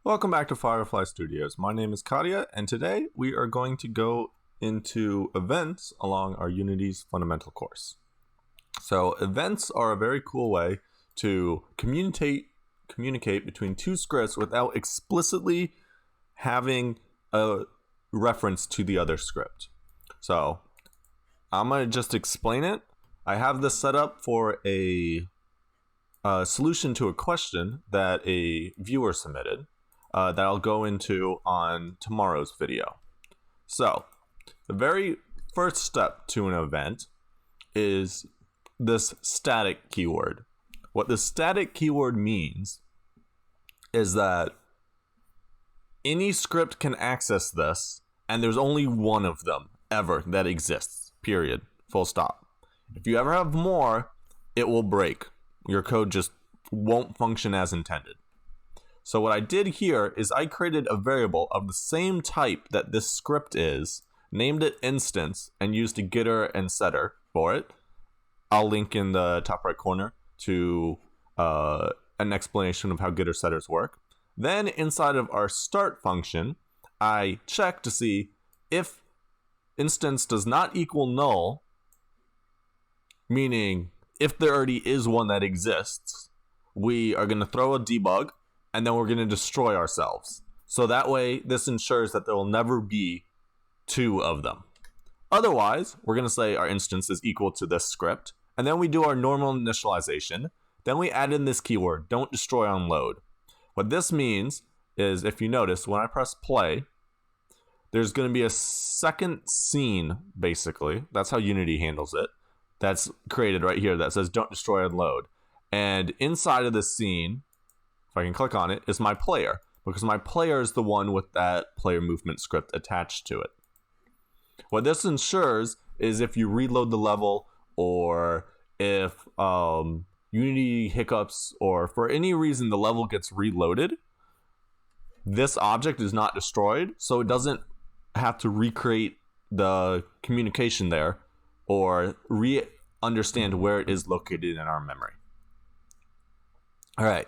Welcome back to Firefly Studios. My name is Kadia, and today we are going to go into events along our Unity's fundamental course. So events are a very cool way to communicate between two scripts without explicitly having a reference to the other script. So I'm going to just explain it. I have this set up for a solution to a question that a viewer submitted. That I'll go into on tomorrow's video. So, the very first step to an event is this static keyword. What the static keyword means is that any script can access this, and there's only one of them ever that exists, period, full stop. If you ever have more, it will break. Your code just won't function as intended. So what I did here is I created a variable of the same type that this script is, named it instance, and used a getter and setter for it. I'll link in the top right corner to an explanation of how getter setters work. Then inside of our start function, I check to see if instance does not equal null, meaning if there already is one that exists, we are going to throw a debug, and then we're going to destroy ourselves. So that way, this ensures that there will never be two of them. Otherwise, we're going to say our instance is equal to this script, and then we do our normal initialization. Then we add in this keyword, don't destroy on load. What this means is, if you notice, when I press play, there's going to be a second scene, basically. That's how Unity handles it. That's created right here that says don't destroy on load. And inside of this scene, if I can click on it, is my player, because my player is the one with that player movement script attached to it. What this ensures is if you reload the level, or if Unity hiccups, or for any reason the level gets reloaded, this object is not destroyed, so it doesn't have to recreate the communication there or understand where it is located in our memory. All right.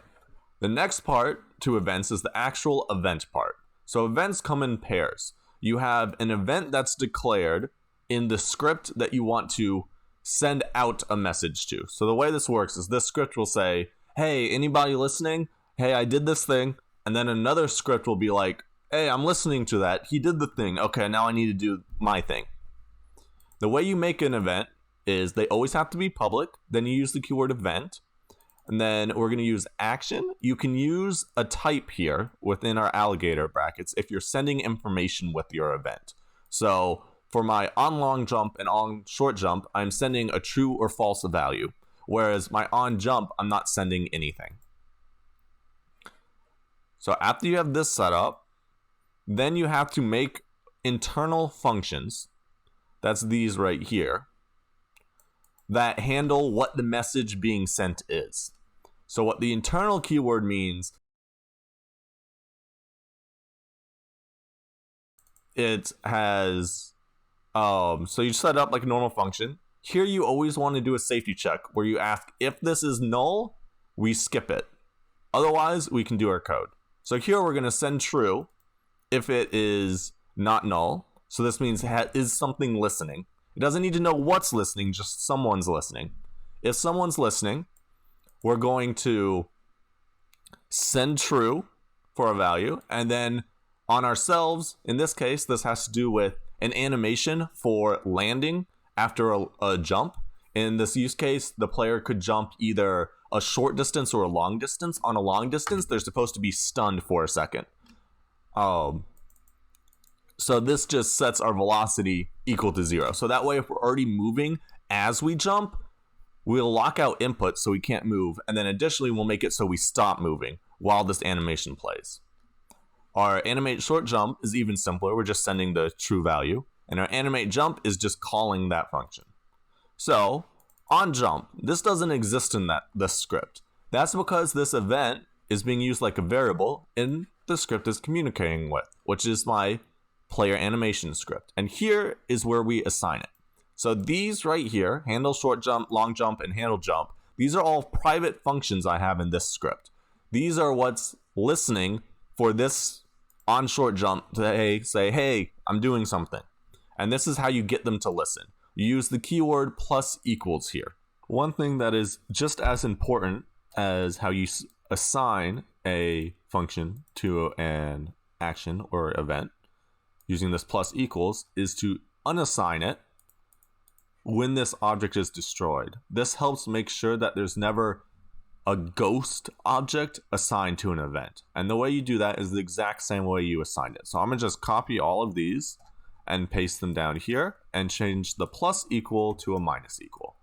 The next part to events is the actual event part. So events come in pairs. You have an event that's declared in the script that you want to send out a message to. So the way this works is this script will say, hey, anybody listening? Hey, I did this thing. And then another script will be like, hey, I'm listening to that. He did the thing. Okay, now I need to do my thing. The way you make an event is they always have to be public. Then you use the keyword event. And then we're going to use action. You can use a type here within our alligator brackets if you're sending information with your event. So for my on long jump and on short jump, I'm sending a true or false value. Whereas my on jump, I'm not sending anything. So after you have this set up, then you have to make internal functions. That's these right here, that handle what the message being sent is. So what the internal keyword means, it has, so you set up like a normal function. Here you always want to do a safety check where you ask if this is null, we skip it. Otherwise, we can do our code. So here we're going to send true if it is not null. So this means is something listening. It doesn't need to know what's listening, just someone's listening. If someone's listening, we're going to send true for a value, and then on ourselves, in this case, this has to do with an animation for landing after a jump. In this use case, the player could jump either a short distance or a long distance. On a long distance, they're supposed to be stunned for a second. So this just sets our velocity equal to 0. So that way, if we're already moving as we jump, we'll lock out input so we can't move, and then additionally we'll make it so we stop moving while this animation plays. Our animate short jump is even simpler. We're just sending the true value, and our animate jump is just calling that function. So on jump, this doesn't exist in this script. That's because this event is being used like a variable in the script is communicating with, which is my player animation script. And here is where we assign it. So these right here, handle short jump, long jump, and handle jump, these are all private functions I have in this script. These are what's listening for this on short jump to say, hey, I'm doing something. And this is how you get them to listen. You use the keyword plus equals here. One thing that is just as important as how you assign a function to an action or event using this plus equals is to unassign it when this object is destroyed. This helps make sure that there's never a ghost object assigned to an event. And the way you do that is the exact same way you assigned it. So I'm going to just copy all of these and paste them down here and change the plus equal to a minus equal.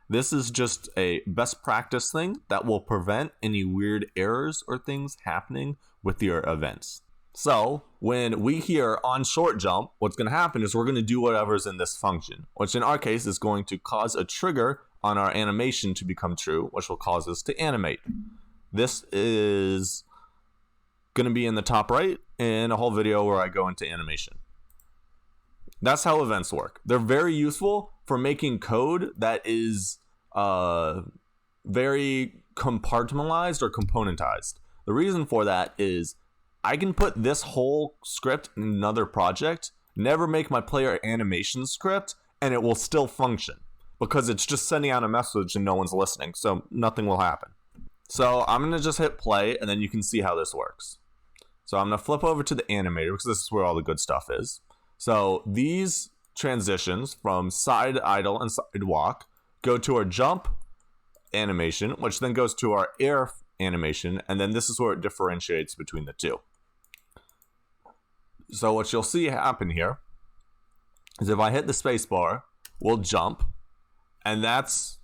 This is just a best practice thing that will prevent any weird errors or things happening with your events. So when we hear on short jump, what's going to happen is we're going to do whatever's in this function, which in our case is going to cause a trigger on our animation to become true, which will cause us to animate. This is going to be in the top right in a whole video where I go into animation. That's how events work. They're very useful for making code that is very compartmentalized or componentized. The reason for that is I can put this whole script in another project, never make my player animation script, and it will still function because it's just sending out a message and no one's listening, so nothing will happen. So I'm going to just hit play, and then you can see how this works. So I'm going to flip over to the animator because this is where all the good stuff is. So these transitions from side idle and side walk go to our jump animation, which then goes to our air animation, and then this is where it differentiates between the two. So what you'll see happen here is if I hit the space bar, we'll jump, and that's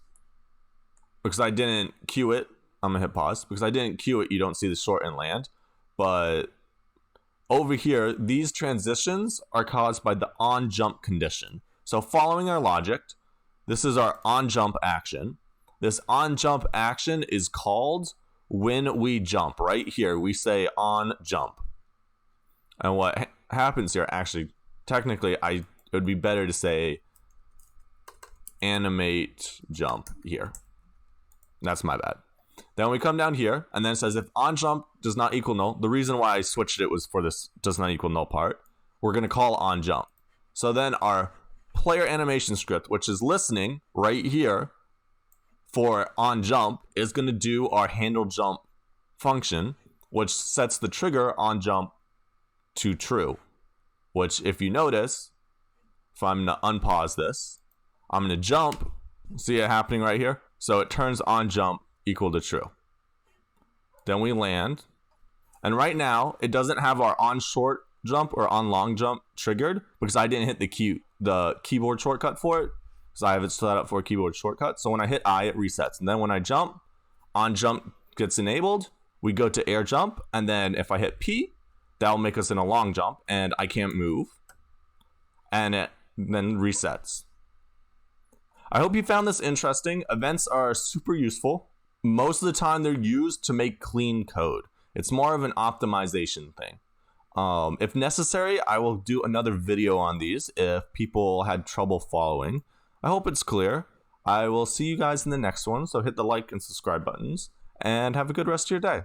because I didn't cue it. I'm gonna hit pause because I didn't cue it. You don't see the short and land, but over here, these transitions are caused by the on jump condition. So following our logic, this is our on jump action. This on jump action is called when we jump. Right here, we say on jump. And what happens here, actually, technically, it would be better to say animate jump here. That's my bad. Then we come down here, and then it says if on jump does not equal null, the reason why I switched it was for this does not equal null part, we're going to call on jump. So then our player animation script, which is listening right here for on jump, is going to do our handle jump function, which sets the trigger on jump to true, which if you notice, if I'm going to unpause this, I'm going to jump, see it happening right here, so it turns on jump equal to true. Then we land, and right now it doesn't have our on short jump or on long jump triggered because I didn't hit the keyboard shortcut for it, so I have it set up for a keyboard shortcut. So when I hit I, it resets, and then when I jump, on jump gets enabled, we go to air jump, and then if I hit P, that'll make us in a long jump, and I can't move, and it then resets. I hope you found this interesting. Events are super useful. Most of the time they're used to make clean code. It's more of an optimization thing. If necessary, I will do another video on these if people had trouble following. I hope it's clear. I will see you guys in the next one, so hit the like and subscribe buttons, and have a good rest of your day.